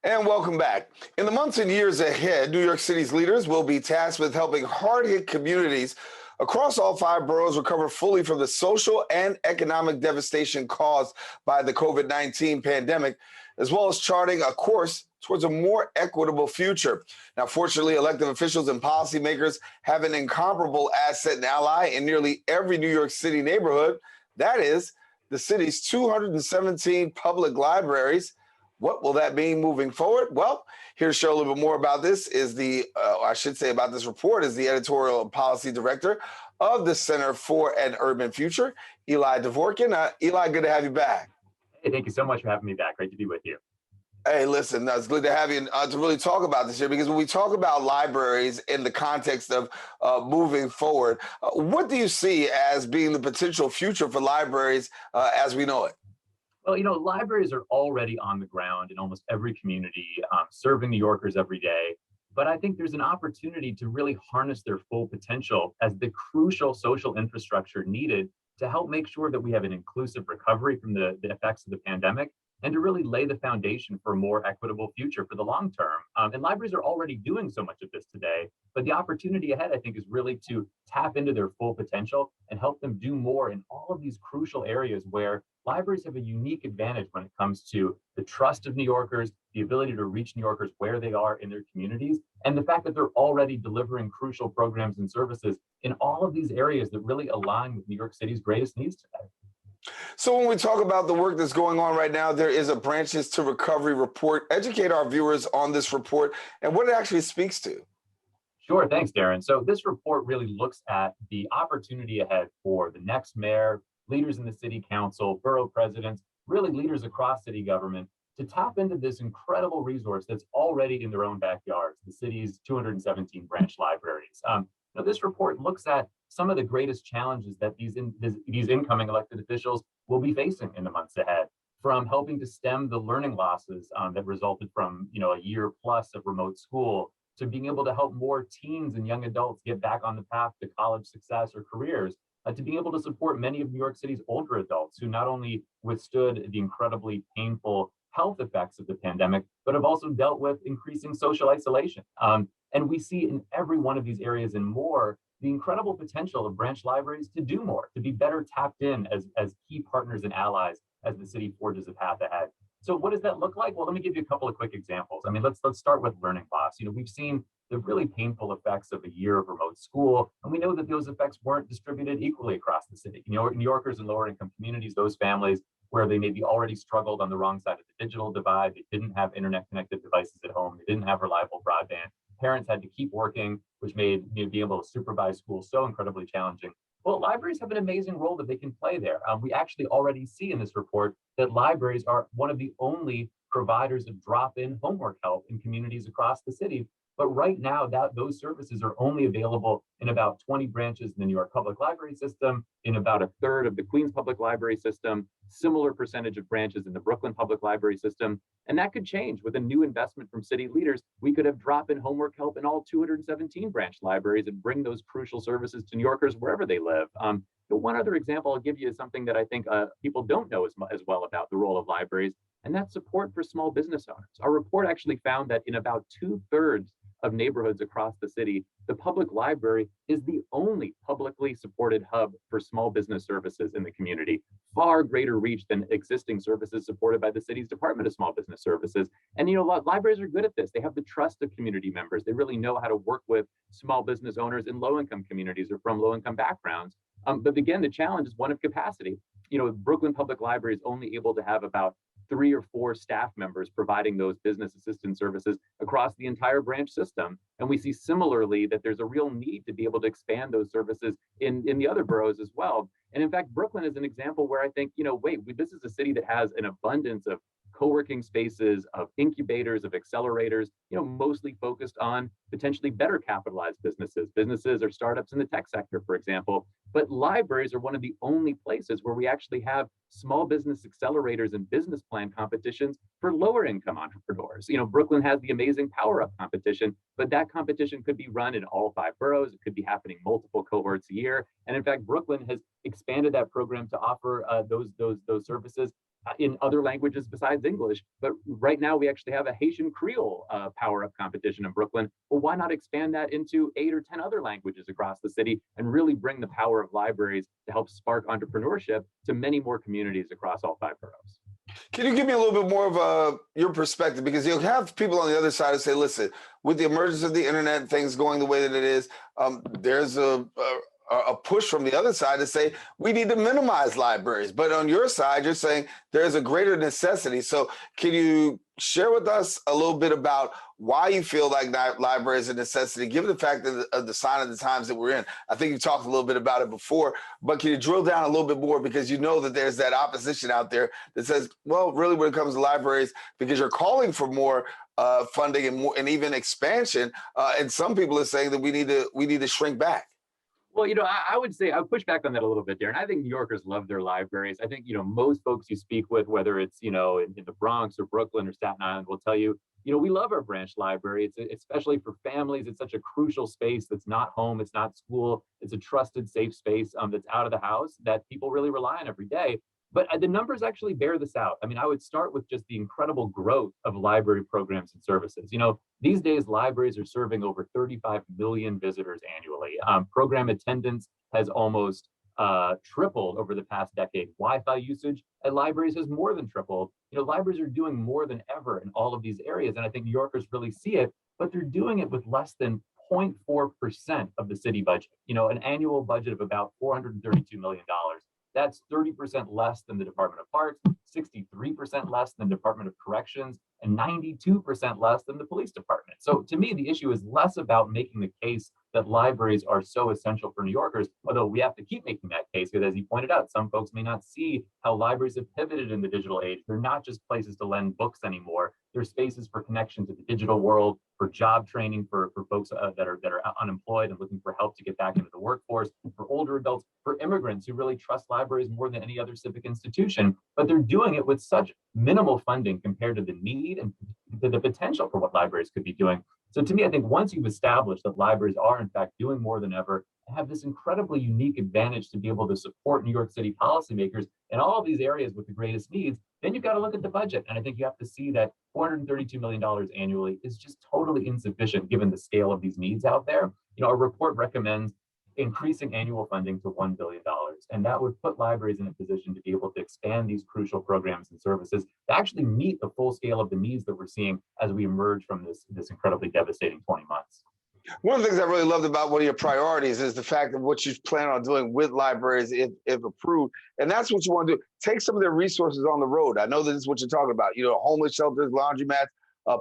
And welcome back. In the months and years ahead, New York City's leaders will be tasked with helping hard-hit communities across all 5 boroughs recover fully from the social and economic devastation caused by the COVID-19 pandemic, as well as charting a course towards a more equitable future. Now, fortunately, elected officials and policymakers have an incomparable asset and ally in nearly every New York City neighborhood. That is the city's 217 public libraries. What will that mean moving forward? Well, here to show a little bit more about this is about this report is the Editorial Policy Director of the Center for an Urban Future, Eli Dvorkin. Eli, good to have you back. Hey, thank you so much for having me back. Great to be with you. Hey, listen, it's good to have you to really talk about this here, because when we talk about libraries in the context of moving forward, what do you see as being the potential future for libraries as we know it? Well, libraries are already on the ground in almost every community, serving New Yorkers every day. But I think there's an opportunity to really harness their full potential as the crucial social infrastructure needed to help make sure that we have an inclusive recovery from the effects of the pandemic, and to really lay the foundation for a more equitable future for the long term. And libraries are already doing so much of this today, but the opportunity ahead, I think, is really to tap into their full potential and help them do more in all of these crucial areas where libraries have a unique advantage when it comes to the trust of New Yorkers, the ability to reach New Yorkers where they are in their communities, and the fact that they're already delivering crucial programs and services in all of these areas that really align with New York City's greatest needs today. So when we talk about the work that's going on right now, there is a Branches to Recovery report. Educate our viewers on this report and what it actually speaks to. Sure, thanks, Darren. So this report really looks at the opportunity ahead for the next mayor, leaders in the city council, borough presidents, really leaders across city government, to tap into this incredible resource that's already in their own backyards, the city's 217 branch libraries. This report looks at some of the greatest challenges that these incoming elected officials will be facing in the months ahead, from helping to stem the learning losses that resulted from a year plus of remote school, to being able to help more teens and young adults get back on the path to college success or careers, to being able to support many of New York City's older adults who not only withstood the incredibly painful health effects of the pandemic, but have also dealt with increasing social isolation. And we see in every one of these areas and more the incredible potential of branch libraries to do more, to be better tapped in as key partners and allies as the city forges a path ahead. So what does that look like? Well, let me give you a couple of quick examples. I mean, let's start with learning loss. We've seen the really painful effects of a year of remote school, and we know that those effects weren't distributed equally across the city. New Yorkers in lower income communities, those families where they maybe already struggled on the wrong side of the digital divide, they didn't have internet connected devices at home, they didn't have reliable broadband, parents had to keep working, which made being able to supervise school so incredibly challenging. Well, libraries have an amazing role that they can play there. We actually already see in this report that libraries are one of the only providers of drop-in homework help in communities across the city. But right now, those services are only available in about 20 branches in the New York Public Library system, in about a third of the Queens Public Library system, similar percentage of branches in the Brooklyn Public Library system. And that could change with a new investment from city leaders. We could have drop-in homework help in all 217 branch libraries and bring those crucial services to New Yorkers wherever they live. The one other example I'll give you is something that I think people don't know as well about the role of libraries, and that's support for small business owners. Our report actually found that in about 2/3 of neighborhoods across the city, the public library is the only publicly supported hub for small business services in the community, far greater reach than existing services supported by the city's Department of Small Business Services. And libraries are good at this. They have the trust of community members. They really know how to work with small business owners in low-income communities or from low-income backgrounds. But again, the challenge is one of capacity. Brooklyn Public Library is only able to have about 3 or 4 staff members providing those business assistance services across the entire branch system. And we see similarly that there's a real need to be able to expand those services in the other boroughs as well. And in fact, Brooklyn is an example where I think, this is a city that has an abundance of co-working spaces, of incubators, of accelerators, mostly focused on potentially better capitalized businesses or startups in the tech sector, for example. But libraries are one of the only places where we actually have small business accelerators and business plan competitions for lower income entrepreneurs. Brooklyn has the amazing Power Up competition, but that competition could be run in all 5 boroughs. It could be happening multiple cohorts a year. And in fact, Brooklyn has expanded that program to offer those services in other languages besides English. But right now we actually have a Haitian Creole power-up competition in Brooklyn. Well, why not expand that into 8 or 10 other languages across the city and really bring the power of libraries to help spark entrepreneurship to many more communities across all 5 boroughs? Can you give me a little bit more of your perspective? Because you'll have people on the other side who say, listen, with the emergence of the internet and things going the way that it is, there's a push from the other side to say we need to minimize libraries. But on your side, you're saying there's a greater necessity. So can you share with us a little bit about why you feel like library is a necessity, given the fact of the sign of the times that we're in? I think you talked a little bit about it before, but can you drill down a little bit more, because you know that there's that opposition out there that says, well, really when it comes to libraries, because you're calling for more funding and more, and even expansion, and some people are saying that we need to shrink back. Well, I would say I would push back on that a little bit, Darren. I think New Yorkers love their libraries. I think, most folks you speak with, whether it's, in the Bronx or Brooklyn or Staten Island, will tell you, we love our branch library. It's especially for families. It's such a crucial space that's not home. It's not school. It's a trusted, safe space that's out of the house that people really rely on every day. But the numbers actually bear this out. I mean, I would start with just the incredible growth of library programs and services. These days, libraries are serving over 35 million visitors annually. Program attendance has almost tripled over the past decade. Wi-Fi usage at libraries has more than tripled. Libraries are doing more than ever in all of these areas. And I think New Yorkers really see it, but they're doing it with less than 0.4% of the city budget. An annual budget of about $432 million. That's 30% less than the Department of Parks, 63% less than the Department of Corrections, and 92% less than the police department. So to me, the issue is less about making the case that libraries are so essential for New Yorkers, although we have to keep making that case, because as you pointed out, some folks may not see how libraries have pivoted in the digital age. They're not just places to lend books anymore. They're spaces for connection to the digital world, for job training for folks that are unemployed and looking for help to get back into the workforce, for older adults, for immigrants who really trust libraries more than any other civic institution. But they're doing it with such minimal funding compared to the need and the potential for what libraries could be doing. So to me, I think once you've established that libraries are in fact doing more than ever, and have this incredibly unique advantage to be able to support New York City policymakers in all of these areas with the greatest needs, then you've got to look at the budget. And I think you have to see that $432 million annually is just totally insufficient given the scale of these needs out there. Our report recommends increasing annual funding to $1 billion. And that would put libraries in a position to be able to expand these crucial programs and services to actually meet the full scale of the needs that we're seeing as we emerge from this incredibly devastating 20 months. One of the things I really loved about one of your priorities is the fact of what you plan on doing with libraries if approved. And that's what you want to do. Take some of their resources on the road. I know that is what you're talking about. Homeless shelters, laundromats,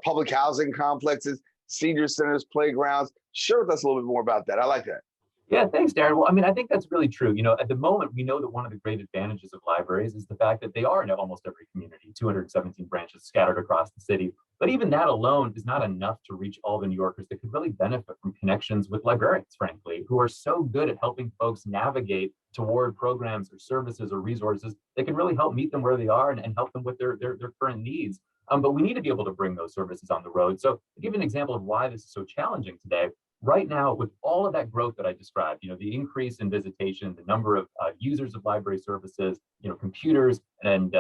public housing complexes, senior centers, playgrounds. Share with us a little bit more about that. I like that. Yeah, thanks, Darren. Well, I mean, I think that's really true. At the moment, we know that one of the great advantages of libraries is the fact that they are in almost every community, 217 branches scattered across the city. But even that alone is not enough to reach all the New Yorkers that could really benefit from connections with librarians, frankly, who are so good at helping folks navigate toward programs or services or resources that can really help meet them where they are and help them with their current needs. But we need to be able to bring those services on the road. So to give you an example of why this is so challenging today, right now, with all of that growth that I described, the increase in visitation, the number of users of library services, computers and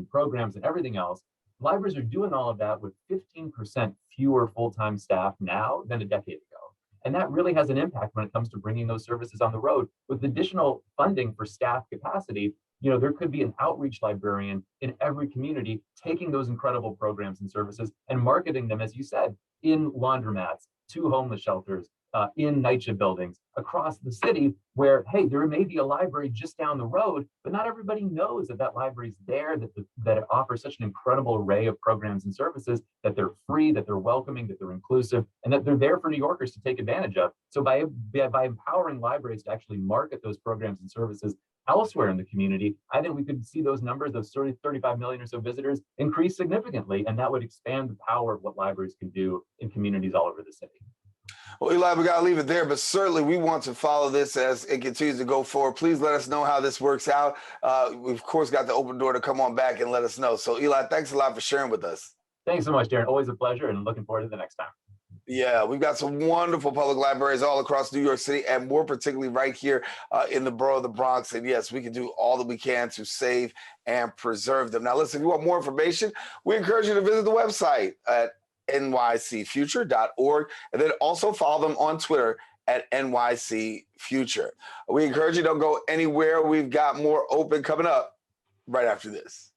programs and everything else, libraries are doing all of that with 15% fewer full-time staff now than a decade ago. And that really has an impact when it comes to bringing those services on the road. With additional funding for staff capacity, there could be an outreach librarian in every community taking those incredible programs and services and marketing them, as you said, in laundromats, to homeless shelters, in NYCHA buildings across the city where, hey, there may be a library just down the road, but not everybody knows that library is there, that it offers such an incredible array of programs and services, that they're free, that they're welcoming, that they're inclusive, and that they're there for New Yorkers to take advantage of. So by empowering libraries to actually market those programs and services elsewhere in the community, I think we could see those numbers, those 35 million or so visitors, increase significantly, and that would expand the power of what libraries can do in communities all over the city. Well, Eli, we got to leave it there, but certainly we want to follow this as it continues to go forward. Please let us know how this works out. We've, of course, got the open door to come on back and let us know. So, Eli, thanks a lot for sharing with us. Thanks so much, Darren. Always a pleasure, and looking forward to the next time. Yeah, we've got some wonderful public libraries all across New York City, and more particularly right here in the borough of the Bronx. And yes, we can do all that we can to save and preserve them. Now, listen, if you want more information, we encourage you to visit the website at nycfuture.org, and then also follow them on Twitter at nycfuture. We encourage you, don't go anywhere. We've got more open coming up right after this.